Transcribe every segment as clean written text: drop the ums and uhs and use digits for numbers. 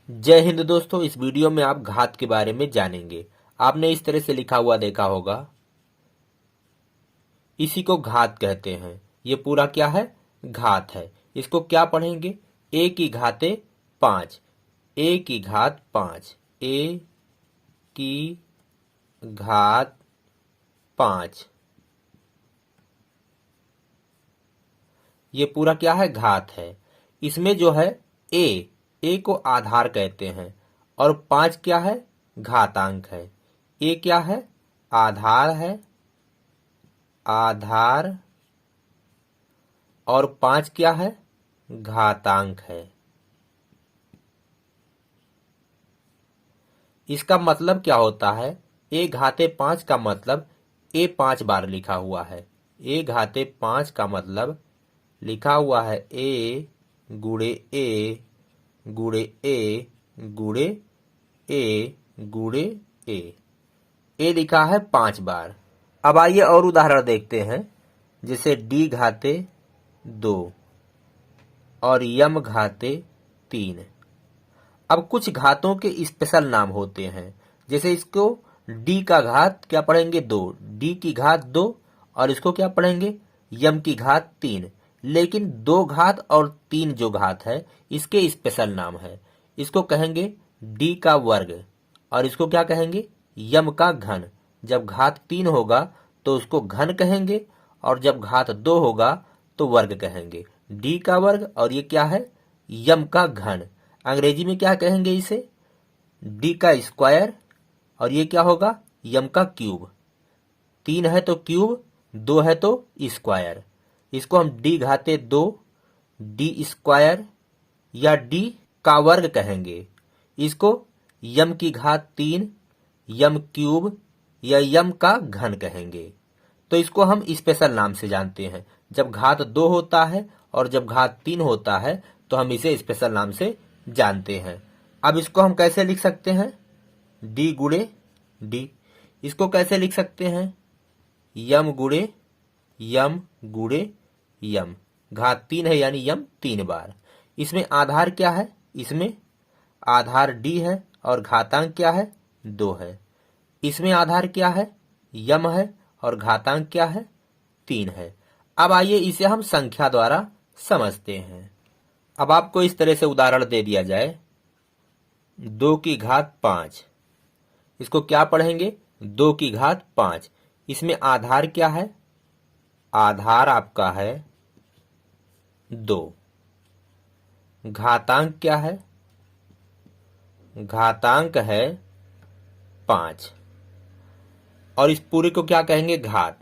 जय हिंद दोस्तों। इस वीडियो में आप घात के बारे में जानेंगे। आपने इस तरह से लिखा हुआ देखा होगा, इसी को घात कहते हैं। ये पूरा क्या है? घात है। इसको क्या पढ़ेंगे? ए की घाते 5, ए की घात 5, ए की घात 5। ये पूरा क्या है? घात है। इसमें जो है ए को आधार कहते हैं और 5 क्या है? घातांक है। ए क्या है? आधार है, आधार, और 5 क्या है? घातांक है। इसका मतलब क्या होता है? ए घाते 5 का मतलब ए 5 बार लिखा हुआ है। ए घाते 5 का मतलब लिखा हुआ है ए गुणे ए गुणे ए गुणे ए गुणे ए। ए लिखा है 5 बार। अब आइए और उदाहरण देखते हैं, जैसे डी घाते 2 और यम घाते 3। अब कुछ घातों के स्पेशल नाम होते हैं, जैसे इसको डी का घात क्या पढ़ेंगे? 2, डी की घात 2, और इसको क्या पढ़ेंगे? यम की घात 3। लेकिन 2 घात और 3 जो घात है, इसके स्पेशल नाम है। इसको कहेंगे डी का वर्ग, और इसको क्या कहेंगे? यम का घन। जब घात 3 होगा तो उसको घन कहेंगे, और जब घात 2 होगा तो वर्ग कहेंगे। डी का वर्ग, और ये क्या है? यम का घन। अंग्रेजी में क्या कहेंगे इसे? डी का स्क्वायर, और ये क्या होगा? यम का क्यूब। 3 है तो क्यूब, 2 है तो स्क्वायर। इसको हम डी घाते 2, डी स्क्वायर या डी का वर्ग कहेंगे। इसको यम की घात 3, यम क्यूब या यम का घन कहेंगे। तो इसको हम स्पेशल नाम से जानते हैं। जब घात 2 होता है और जब घात 3 होता है तो हम इसे स्पेशल नाम से जानते हैं। अब इसको हम कैसे लिख सकते हैं? डी गुणे डी। इसको कैसे लिख सकते हैं? यम गुणे यम गुणे यम। घात 3 है यानी यम 3 बार। इसमें आधार क्या है? इसमें आधार डी है और घातांक क्या है? 2 है। इसमें आधार क्या है? यम है, और घातांक क्या है? 3 है। अब आइए इसे हम संख्या द्वारा समझते हैं। अब आपको इस तरह से उदाहरण दे दिया जाए, 2 की घात 5। इसको क्या पढ़ेंगे? 2 की घात 5। इसमें आधार क्या है? आधार आपका है 2। घातांक क्या है? घातांक है 5। और इस पूरे को क्या कहेंगे? घात।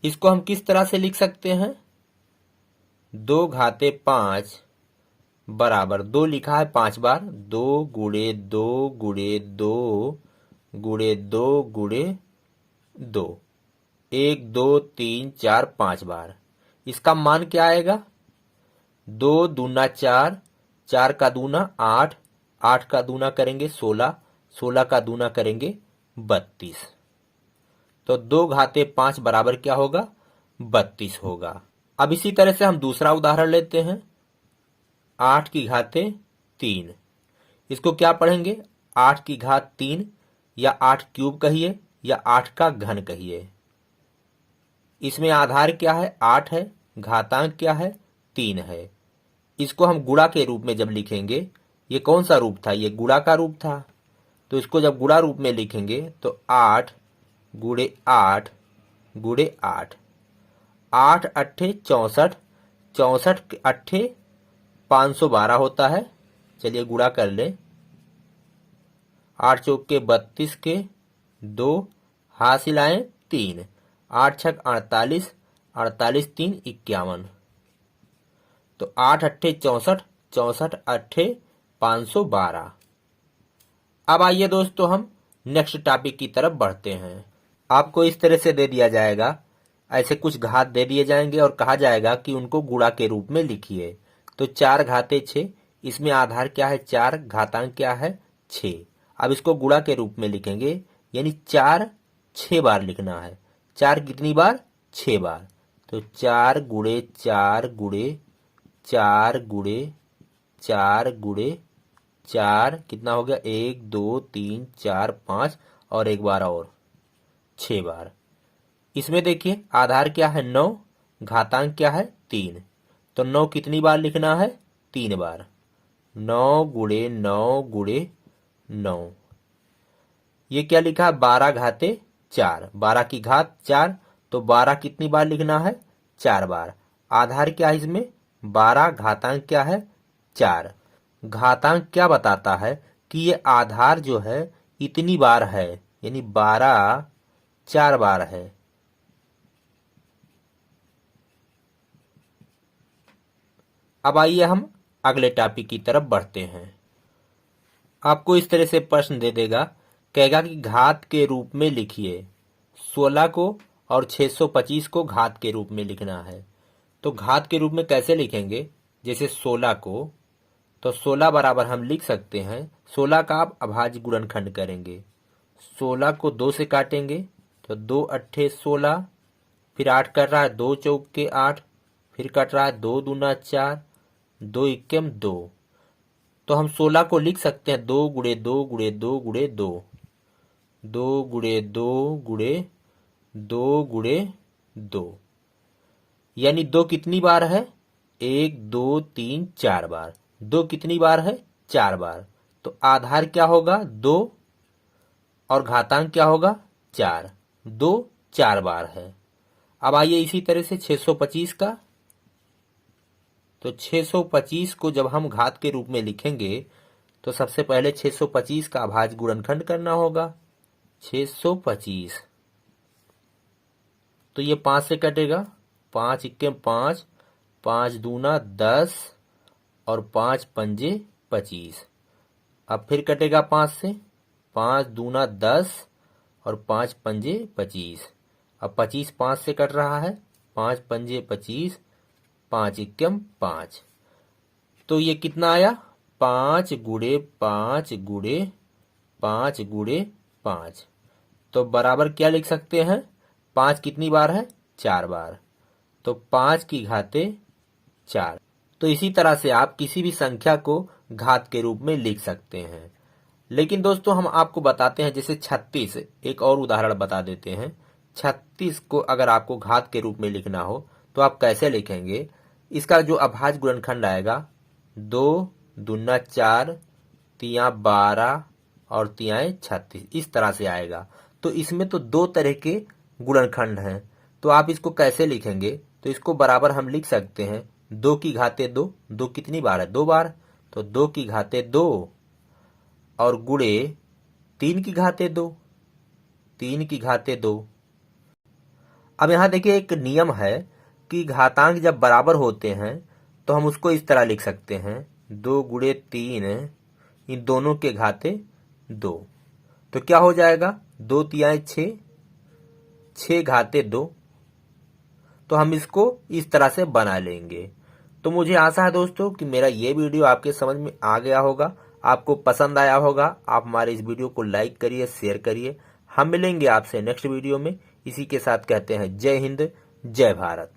इसको हम किस तरह से लिख सकते हैं? 2 घाते 5 बराबर 2 लिखा है 5 बार। 2 गुणे 2 गुणे 2 गुणे 2 गुणे 2। 1 2 3 4 5 बार। इसका मान क्या आएगा? 2 दूना 4, 4 का दूना 8, 8 का दूना करेंगे 16, 16 का दूना करेंगे 32। तो 2 घाते 5 बराबर क्या होगा? 32 होगा। अब इसी तरह से हम दूसरा उदाहरण लेते हैं, 8 की घाते 3। इसको क्या पढ़ेंगे? 8 की घात 3 या 8 क्यूब कहिए या 8 का घन कहिए। इसमें आधार क्या है? 8 है। घातांक क्या है? 3 है। इसको हम गुणा के रूप में जब लिखेंगे, ये कौन सा रूप था? ये गुणा का रूप था। तो इसको जब गुणा रूप में लिखेंगे तो 8 गुणे 8 गुणे 8। 8 अट्ठे 64, 64 अट्ठे 512 होता है। चलिए गुणा कर ले। 8 चौके 32 के 2, हासिल आए 3, 8 छक 48, 48 3 51। तो 8 अट्ठे 64, 64 अट्ठे 512। अब आइए दोस्तों हम नेक्स्ट टॉपिक की तरफ बढ़ते हैं। आपको इस तरह से दे दिया जाएगा, ऐसे कुछ घात दे दिए जाएंगे और कहा जाएगा कि उनको गुणा के रूप में लिखिए। तो 4 घाते 6, इसमें आधार क्या है? 4, घातांक क्या है? 6। अब इसको गुणा के रूप में लिखेंगे, यानी 4 6 बार लिखना है। 4 कितनी बार? 6 बार। तो 4 गुणे 4 गुणे 4 गुणे 4 गुणे 4, कितना हो गया, 1 2 3 4 5 और एक बार और 6 बार। इसमें देखिए आधार क्या है 9, घातांक क्या है 3, तो 9 कितनी बार लिखना है, 3 बार। 9 गुणे 9 गुणे 9, ये क्या लिखा है 12 घाते 4, 12 की घात 4, तो 12 कितनी बार लिखना है, 4 बार। आधार क्या है इसमें 12, घातांक क्या है 4। घातांक क्या बताता है कि ये आधार जो है इतनी बार है, यानी 12 4 बार है। अब आइए हम अगले टॉपिक की तरफ बढ़ते हैं। आपको इस तरह से प्रश्न दे देगा, कहेगा कि घात के रूप में लिखिए। 16 को और 625 को घात के रूप में लिखना है। तो घात के रूप में कैसे लिखेंगे, जैसे 16 को, तो 16 बराबर हम लिख सकते हैं, 16 का आप अभाज्य गुणनखंड करेंगे। 16 को 2 से काटेंगे तो 2 अट्ठे 16, फिर 8 कट रहा है 2 चौके 8, फिर कट रहा है 2 दूना 4, 2 इक्कम 2। तो हम 16 को लिख सकते हैं 2 गुणे 2 गुणे 2 गुणे 2, 2 गुणे 2 गुणे 2 गुणे 2, यानी 2 कितनी बार है, 1 2 3 4 बार। 2 कितनी बार है, 4 बार। तो आधार क्या होगा 2 और घातांक क्या होगा 4, 2 4 बार है। अब आइए इसी तरह से 625 का, तो 625 को जब हम घात के रूप में लिखेंगे तो सबसे पहले 625 का अभाज्य गुणनखंड करना होगा। 625, तो ये 5 से कटेगा, 5 इक्के 5, 5 दूना 10 और 5 पंजे 25। अब फिर कटेगा 5 से, 5 दूना 10 और 5 पंजे 25। अब 25 5 से कट रहा है, 5 पंजे 25, 5 इक्कम 5। तो ये कितना आया, 5 गुणे 5 गुणे 5 गुणे 5। तो बराबर क्या लिख सकते हैं, 5 कितनी बार है, 4 बार। तो 5 की घाते 4। तो इसी तरह से आप किसी भी संख्या को घात के रूप में लिख सकते हैं। लेकिन दोस्तों हम आपको बताते हैं, जैसे 36, एक और उदाहरण बता देते हैं। 36 को अगर आपको घात के रूप में लिखना हो तो आप कैसे लिखेंगे, इसका जो अभाज्य गुणनखंड आएगा 2 दूना 4, तिया 12 और तियाएं 36, इस तरह से आएगा। तो इसमें तो 2 तरह के गुणनखंड हैं, तो आप इसको कैसे लिखेंगे, तो इसको बराबर हम लिख सकते हैं 2 की घाते 2, 2 कितनी बार है, 2 बार, तो 2 की घाते 2 और गुणे 3 की घाते 2, 3 की घाते 2। अब यहां देखिए एक नियम है कि घातांक जब बराबर होते हैं तो हम उसको इस तरह लिख सकते हैं, 2 गुणे 3, इन दोनों के घाते 2। तो क्या हो जाएगा, 2 तियाएं 6, 6 घाते 2। तो हम इसको इस तरह से बना लेंगे। तो मुझे आशा है दोस्तों कि मेरा ये वीडियो आपके समझ में आ गया होगा, आपको पसंद आया होगा। आप हमारे इस वीडियो को लाइक करिए, शेयर करिए। हम मिलेंगे आपसे नेक्स्ट वीडियो में। इसी के साथ कहते हैं जय हिंद, जय भारत।